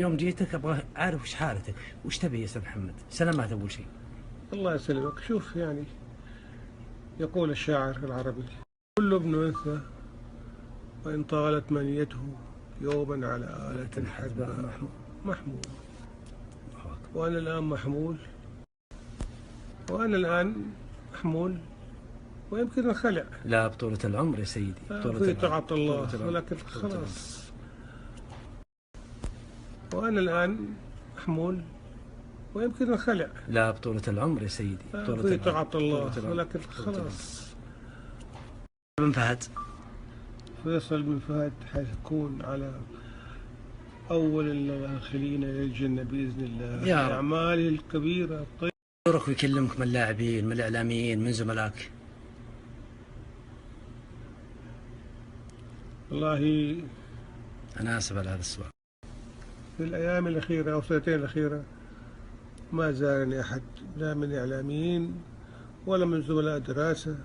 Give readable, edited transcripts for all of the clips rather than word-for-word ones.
يوم جيتك ابغى اعرف وش حالتك، وش تبي يا استاذ محمد؟ سلامات اول شيء. الله يسلمك. شوف يعني، يقول الشاعر العربي: كل ابن أنثى وإن طالت منيته يوما على آلة حدباء محمول. وأنا الآن محمول، وأنا الآن محمول، ويمكن الخلع. لا بطولة العمر يا سيدي، بطولة في العمر. طاعة الله، ولكن خلاص. وأنا الآن محمول، ويمكن الخلع. لا بطولة العمر يا سيدي، بطولة في العمر. طاعة الله، ولكن خلاص. بن فهد. فيصل بن فهد حيكون على أول الداخلين إلى الجنة بإذن الله يا رب. أعماله الكبيرة الطيبة. دورك ويكلمك من اللاعبين، من الإعلاميين، من زملائك. والله أنا آسف على هذا السؤال. في الأيام الأخيرة أو السنتين الأخيرة ما زارني أحد، لا من إعلاميين ولا من زملاء دراسة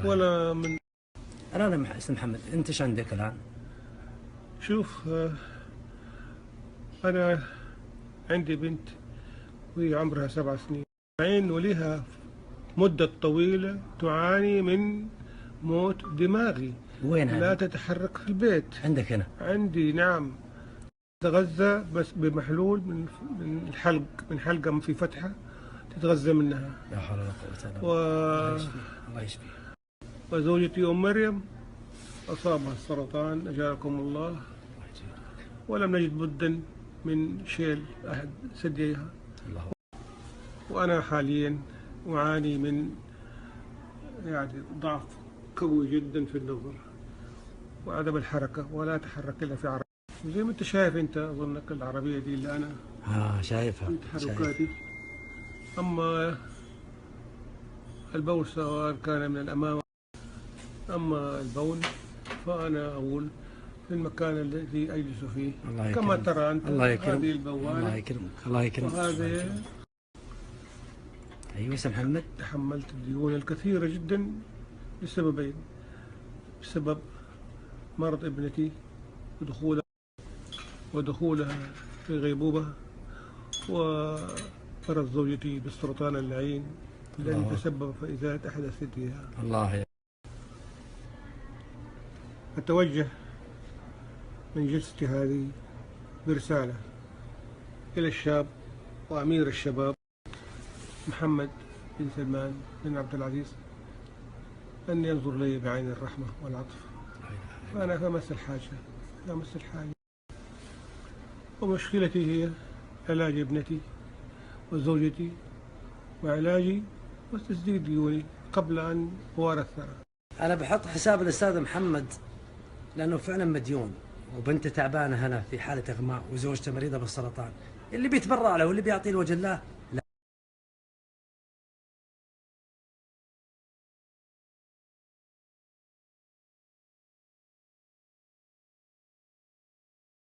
ولا من. الآن أستاذ محمد، أنت إيش عندك الآن؟ شوف، أنا عندي بنت وهي عمرها 7 سنين، ولها مدة طويلة تعاني من موت دماغي. وين لا تتحرك في البيت. عندك هنا؟ عندي، نعم. تتغذى بس بمحلول من الحلق، من حلقة في فتحة تتغذى منها. لا حول ولا قوة إلا بالله. الله يشفيه. وزوجتي أم مريم أصابها السرطان أجاركم الله، ولم نجد بدا من شيل أحد ثدييها. وأنا حاليا أعاني من يعني ضعف قوي جدا في النظر وعدم الحركة، ولا أتحرك إلا في عربية. زي ما أنت شايف، أنت أظنك العربية دي اللي أنا شايفها في تحركاتي. أما البول سواء كان من الأمام، أما البول فأنا أقول في المكان الذي أجلس فيه. كما ترى أنت، هذه البوابة. الله يكرمك، الله يكرمك. وهذه. أيوة يا محمد. تحملت الديون الكثيرة جدا لسببين: بسبب مرض ابنتي ودخولها في غيبوبة، ومرض زوجتي بالسرطان اللعين الذي تسبب في إزالة أحد ثدييها. الله يا. أتوجه من جلستي هذه برسالة إلى الشاب وأمير الشباب محمد بن سلمان بن عبد العزيز أن ينظر لي بعين الرحمة والعطف، فأنا في أمس الحاجة، ومشكلتي هي علاج ابنتي وزوجتي، وعلاجي وتسديد ديوني قبل أن أوارث الثرى. أنا بحط حساب الأستاذ محمد لأنه فعلا مديون، وبنته تعبانة هنا في حالة إغماء، وزوجته مريضة بالسرطان. اللي بيتبرع له واللي بيعطيه لوجه الله